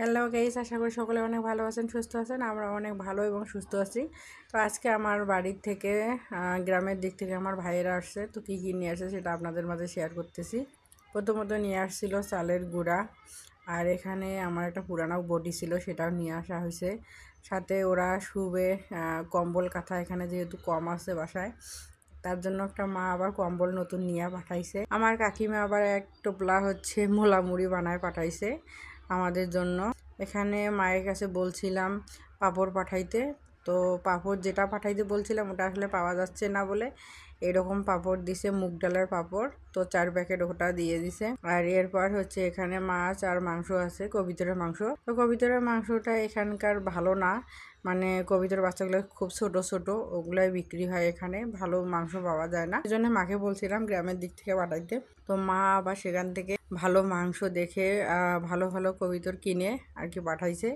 Hello guys, আশা করি সকলে অনেক ভালো আছেন, সুস্থ আছেন। আমরা অনেক ভালো এবং সুস্থ আছি। তো আজকে আমার বাড়ির থেকে গ্রামের দিক থেকে আমার ভাইয়েরা আসছে। তো কী কী নিয়ে আসছে সেটা আপনাদের মাঝে শেয়ার করতেছি। প্রথমত নিয়ে আসছিল চালের গুঁড়া, আর এখানে আমার একটা পুরানো বডি ছিল, সেটাও নিয়ে আসা হয়েছে। সাথে ওরা শুবে কম্বল কাঁথা, এখানে যেহেতু কম আছে বাসায়, তার জন্য একটা মা আবার কম্বল নতুন নিয়ে পাঠাইছে। আমার কাকিমা আবার এক টোপলা মোলা মুড়ি বানায় পাঠাইছে আমাদের জন্য। এখানে মায়ের কাছে বলছিলাম পাঁপড় পাঠাইতে, তো পাঁপড় যেটা পাঠাইতে বলছিলাম ওটা আসলে পাওয়া যাচ্ছে না বলে এরকম পাঁপড় দিছে, মুগ ডালের পাঁপড়। তো 4 প্যাকেট ওটা দিয়ে দিছে। আর এরপর এখানে মাছ আর মাংস আছে, কবিতরের মাংস। তো কবিতরের মাংসটা এখানকার ভালো না, মানে কবিতরের বাচ্চাগুলো খুব ছোট ছোট, ওগুলাই বিক্রি হয় এখানে, ভালো মাংস পাওয়া যায় না। এই জন্য মাকে বলছিলাম গ্রামের দিক থেকে পাঠাইতে। তো মা আবার সেখান থেকে ভালো মাংস দেখে ভালো ভালো কবিতর কিনে আর কি পাঠাইছে।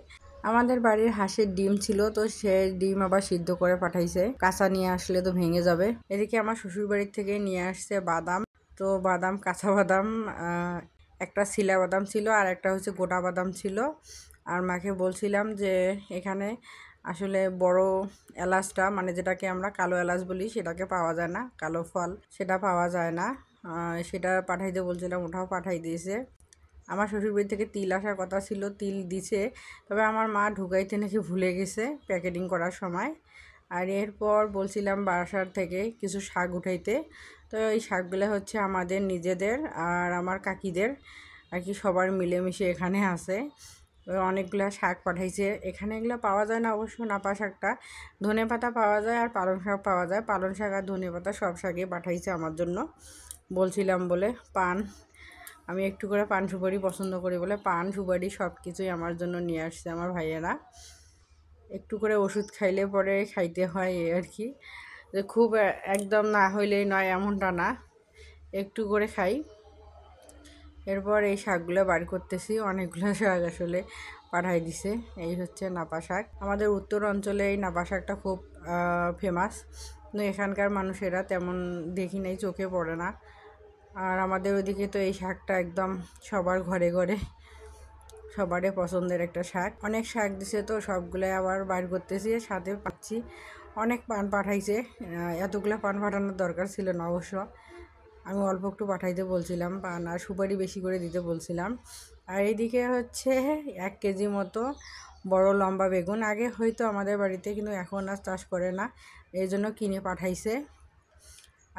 আমাদের বাড়ির হাঁসের ডিম ছিল, তো সে ডিম আবার সিদ্ধ করে পাঠাইছে, কাঁচা নিয়ে আসলে তো ভেঙে যাবে। এদিকে আমার শ্বশুর বাড়ির থেকে নিয়ে আসছে বাদাম। তো বাদাম, কাঁচা বাদাম, একটা শিলা বাদাম ছিল আর একটা গোটা বাদাম ছিল। আর মাকে বলছিলাম যে এখানে আসলে বড় এলাচটা, মানে যেটাকে আমরা কালো এলাচ বলি, সেটাকে পাওয়া যায় না, কালো ফল সেটা পাওয়া যায় না। সেটা পাঠাইতে বলছিলাম, ওটাও পাঠাই দিয়েছে। আমার শ্বশুরবাড়ি থেকে তিল আসার কথা ছিল, তিল দিছে, তবে আমার মা ঢুকাইতে নাকি ভুলে গেছে প্যাকেটিং করার সময়। আর এরপর বলছিলাম বাসার থেকে কিছু শাক উঠাইতে। তো এই শাকগুলো আমাদের নিজেদের আর আমার কাকিদের আর কি, সবার মিলেমিশে এখানে আছে। অনেকগুলো শাক পাঠাইছে। এখানে এগুলো পাওয়া যায় না অবশ্য, নাপা শাকটা। ধনে পাতা পাওয়া যায় আর পালং শাক পাওয়া যায়। পালং শাক আর ধনে পাতা সব শাকই পাঠাইছে আমার জন্য বলছিলাম বলে। পান, আমি একটু করে পান সুপারি পছন্দ করি বলে পান সুপারি সব কিছুই আমার জন্য নিয়ে আসছে আমার ভাইয়েরা। একটু করে ওষুধ খাইলে পরে খাইতে হয় এই আর কি, যে খুব একদম না হইলেই নয় এমনটা না, একটু করে খাই। এরপর এই শাকগুলো বাড়ি করতেছি, অনেকগুলো শাক আসলে পাঠাই দিছে। এই নাপা শাক। আমাদের উত্তর অঞ্চলে এই নাপা শাকটা খুব ফেমাস, কিন্তু এখানকার মানুষেরা তেমন দেখি নাই, চোখে পড়ে না। আর আমাদের ওইদিকে তো এই শাকটা একদম সবার ঘরে ঘরে, সবারই পছন্দের একটা শাক। অনেক শাক দিছে, তো সবগুলোই আবার বাইর করতেছি। সাথে পাচ্ছি অনেক পান পাঠাইছে, এতগুলো পান পাঠানোর দরকার ছিল না অবশ্য, আমি অল্প একটু পাঠাইতে বলছিলাম পান, আর সুপারি বেশি করে দিতে বলছিলাম। আর এইদিকে 1 কেজি মতো বড় লম্বা বেগুন, আগে হয়তো আমাদের বাড়িতে, কিন্তু এখন আর চাষ করে না, এই জন্য কিনে পাঠাইছে।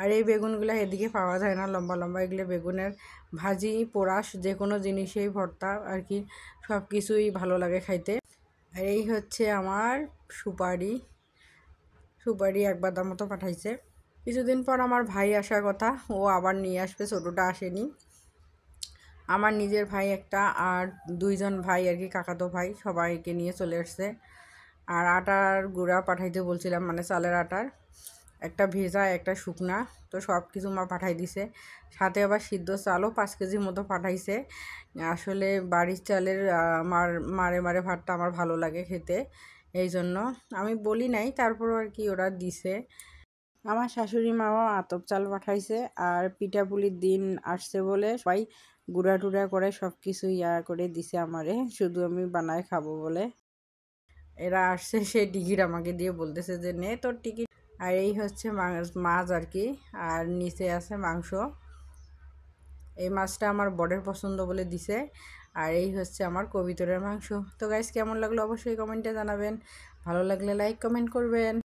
আর এই বেগুনগুলো এদিকে পাওয়া যায় না, লম্বা লম্বা। এগুলো বেগুনের ভাজি, পোড়াশ, যে কোনো জিনিসেই ভর্তা আর কি, সব কিছুই ভালো লাগে খাইতে। আর এই আমার সুপারি, সুপারি 1 বাদাম মতো পাঠাইছে। কিছুদিন পর আমার ভাই আসার কথা, ও আবার নিয়ে আসবে, ছোটোটা আসেনি। আমার নিজের ভাই একটা আর 2 জন ভাই আর কি, কাকাতো ভাই, সবাইকে নিয়ে চলে আসছে। আর আটার গুঁড়া পাঠাইতে বলছিলাম, মানে চালের আটার, একটা ভেজা একটা শুকনা, তো সব কিছু মা পাঠাই দিছে। সাথে আবার সিদ্ধ চালও 5 কেজি মতো পাঠাইছে। আসলে বাড়ির চালের মারে মারে ভাতটা আমার ভালো লাগে খেতে, এই জন্য আমি বলি নাই, তারপরও আর কি ওরা দিছে। আমার শাশুড়ি মাও আতপ চাল পাঠাইছে, আর পিঠাপুলির দিন আসছে বলে সবাই গুঁড়া টুড়া করে সব কিছু করে দিছে আমারে, শুধু আমি বানায় খাবো বলে। এরা আসছে, সেই টিকিট আমাকে দিয়ে বলতেছে যে নে তোর টিকিট। আর এই মাছ আর কি, আর নিচে আছে মাংস। এই মাছটা আমার বরের পছন্দ বলে দিছে। আর এই আমার কবিতরের মাংস। তো গাইস, কেমন লাগলো অবশ্যই কমেন্টে জানাবেন, ভালো লাগলে লাইক কমেন্ট করবেন।